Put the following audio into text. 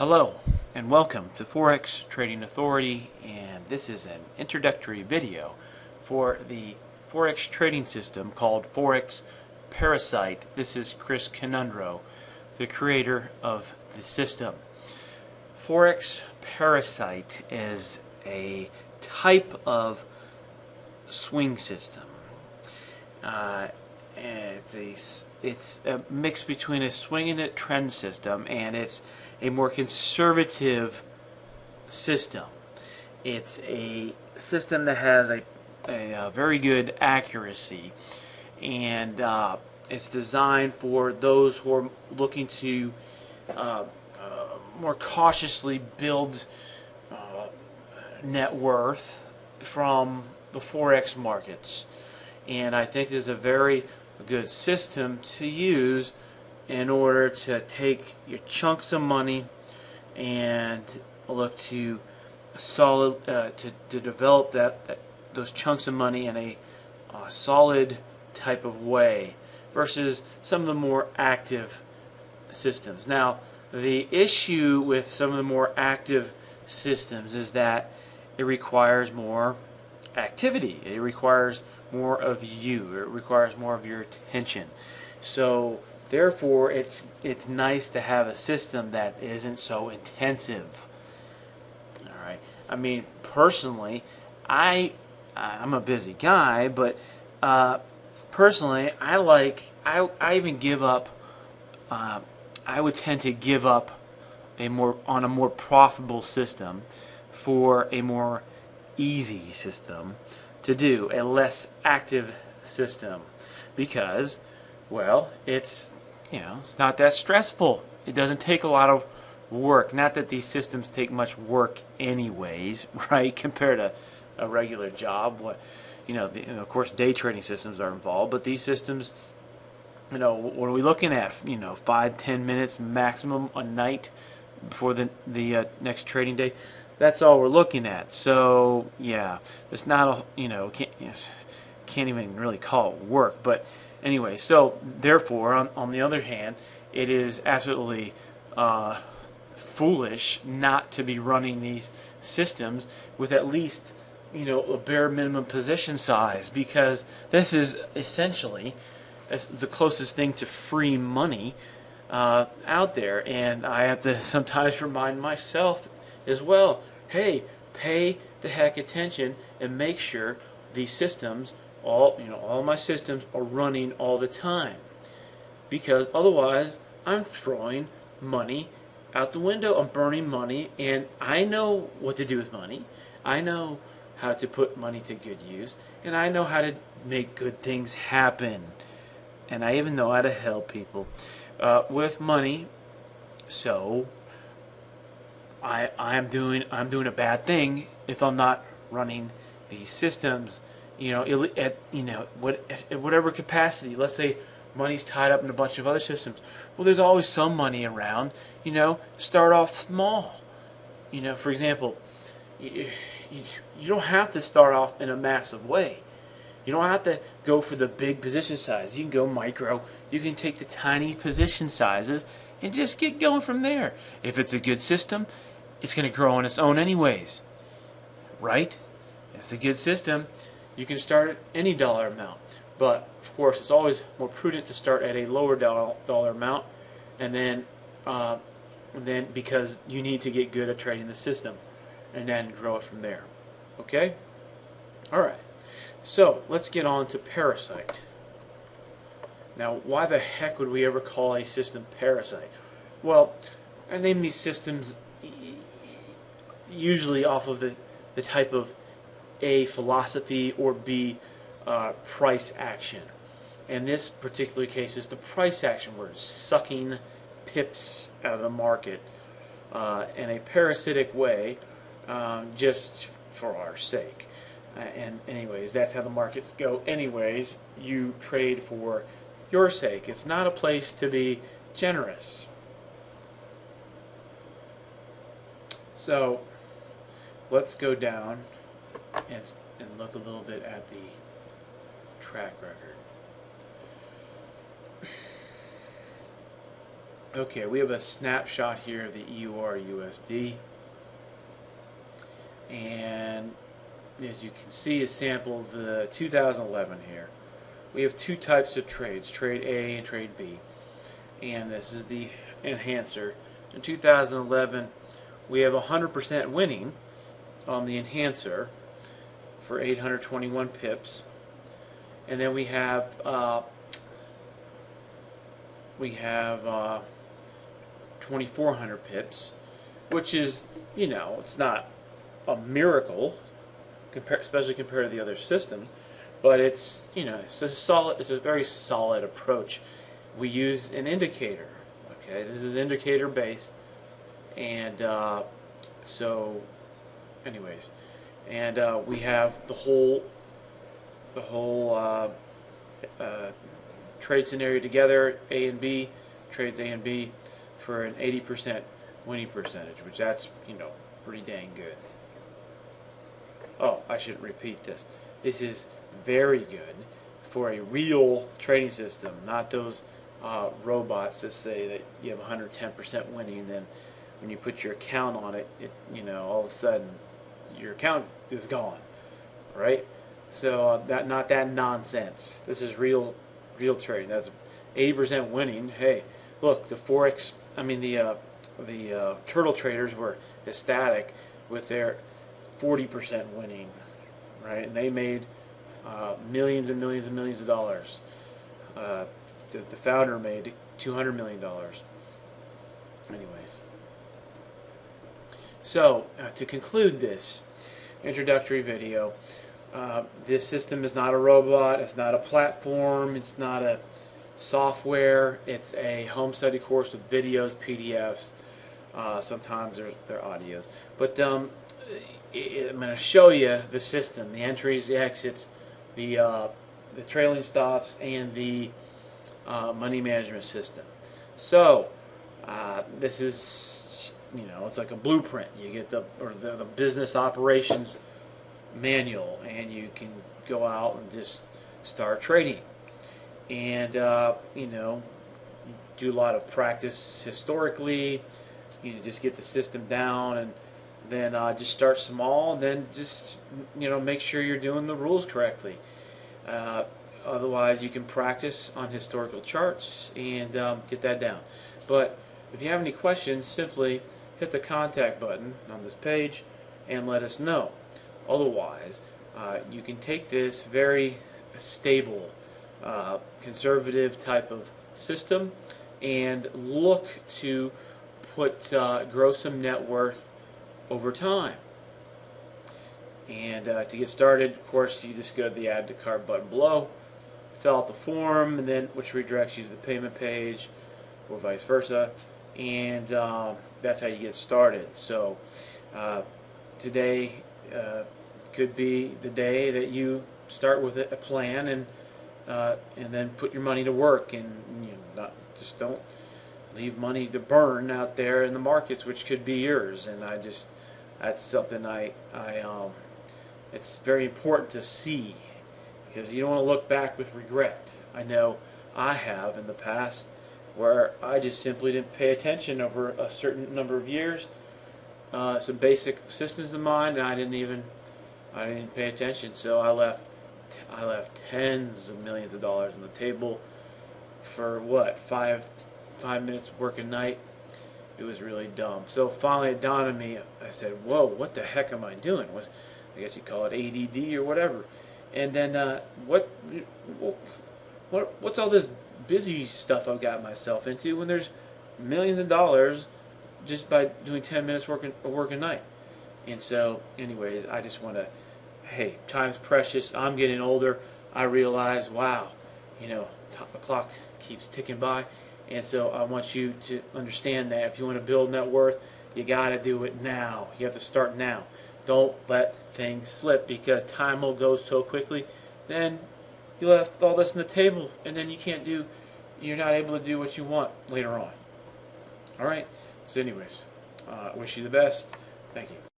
Hello and welcome to Forex Trading Authority, and this is an introductory video for the Forex trading system called Forex PARASITE. This is Chris Conundro, the creator of the system. Forex PARASITE is a type of swing system. It's a mix between a swing and a trend system, and it's a more conservative system. It's a system that has a very good accuracy, and it's designed for those who are looking to more cautiously build net worth from the Forex markets. And I think this is a very good system to use in order to take your chunks of money and look to solid to develop those chunks of money in a solid type of way versus some of the more active systems. Now, the issue with some of the more active systems is that it requires more activity. It requires more of you. It requires more of your attention. So therefore, it's nice to have a system that isn't so intensive. All right. I mean, personally, I'm a busy guy, but personally, I even give up. I would tend to give up a more profitable system for a more easy system to do, a less active system, because, well, it's not that stressful. It doesn't take a lot of work. Not that these systems take much work anyways, right, compared to a regular job. Of course, day trading systems are involved, but these systems, what are we looking at? 5-10 minutes maximum a night before the next trading day. That's all we're looking at. So yeah, it's not can't even really call it work. But anyway, so therefore, on the other hand, it is absolutely foolish not to be running these systems with at least a bare minimum position size, because this is essentially the closest thing to free money out there. And I have to sometimes remind myself as well, hey, pay the heck attention and make sure these systems, all my systems are running all the time, because otherwise I'm throwing money out the window. I'm burning money, and I know what to do with money. I know how to put money to good use, and I know how to make good things happen, and I even know how to help people with money. So I'm doing a bad thing if I'm not running these systems, at whatever capacity. Let's say money's tied up in a bunch of other systems. Well, there's always some money around. Start off small. For example, you don't have to start off in a massive way. You don't have to go for the big position size. You can go micro. You can take the tiny position sizes and just get going from there. If it's a good system, it's going to grow on its own anyways, right? If it's a good system, you can start at any dollar amount. But, of course, it's always more prudent to start at a lower dollar amount, and then because you need to get good at trading the system, and then grow it from there. Okay? All right. So, let's get on to PARASITE. Now, why the heck would we ever call a system PARASITE? Well, I name these systems usually off of the type of A, philosophy, or B, price action. In this particular case, is the price action. We're sucking pips out of the market in a parasitic way, just for our sake. And anyways, that's how the markets go. Anyways, you trade for your sake. It's not a place to be generous. So let's go down and look a little bit at the track record. Okay, we have a snapshot here of the EUR USD, and as you can see, a sample of the 2011 here. We have two types of trades, trade A and trade B, and this is the enhancer. In 2011, we have 100% winning on the enhancer for 821 pips, and then we have 2,400 pips, which is, it's not a miracle, especially compared to the other systems, but it's, it's a very solid approach. We use an indicator. Okay, this is indicator based, and so, anyways, and we have the whole trade scenario together, A and B, trades A and B, for an 80% winning percentage, which that's, pretty dang good. Oh, I should repeat this. This is very good for a real trading system, not those robots that say that you have 110% winning, and then when you put your account on it, all of a sudden your account is gone, right? So not that nonsense. This is real trading. That's 80% winning. Hey, look, the Forex. I mean the turtle traders were ecstatic with their 40% winning, right? And they made millions and millions and millions of dollars. The founder made $200 million. Anyways, so to conclude this introductory video, this system is not a robot, it's not a platform, it's not a software, it's a home study course with videos, PDFs, sometimes they're audios. But I'm going to show you the system, the entries, the exits, the trailing stops, and the money management system. So this is, it's like a blueprint. You get the business operations manual, and you can go out and just start trading, and do a lot of practice historically. Just get the system down, and then just start small, and then just make sure you're doing the rules correctly. Otherwise, you can practice on historical charts and get that down. But if you have any questions, simply hit the contact button on this page and let us know. Otherwise, you can take this very stable, conservative type of system and look to grow some net worth over time. And to get started, of course, you just go to the Add to Cart button below, fill out the form, and then which redirects you to the payment page, or vice versa, and that's how you get started. So today could be the day that you start with a plan, and then put your money to work, and just don't leave money to burn out there in the markets, which could be yours. And that's something it's very important to see, because you don't want to look back with regret. I know I have in the past, where I just simply didn't pay attention over a certain number of years. Some basic systems of mine, and I didn't pay attention. So I left tens of millions of dollars on the table for what, 5 minutes work a night. It was really dumb. So finally it dawned on me. I said, "Whoa, what the heck am I doing?" I guess you call it ADD or whatever. And then what's all this busy stuff I've got myself into when there's millions of dollars just by doing 10 minutes work a night? And so, anyways, I just want to, hey, time's precious. I'm getting older. I realize, wow, the clock keeps ticking by. And so I want you to understand that if you want to build net worth, you got to do it now. You have to start now. Don't let things slip, because time will go so quickly. Then you left all this on the table, and then you're not able to do what you want later on. All right? So anyways, wish you the best. Thank you.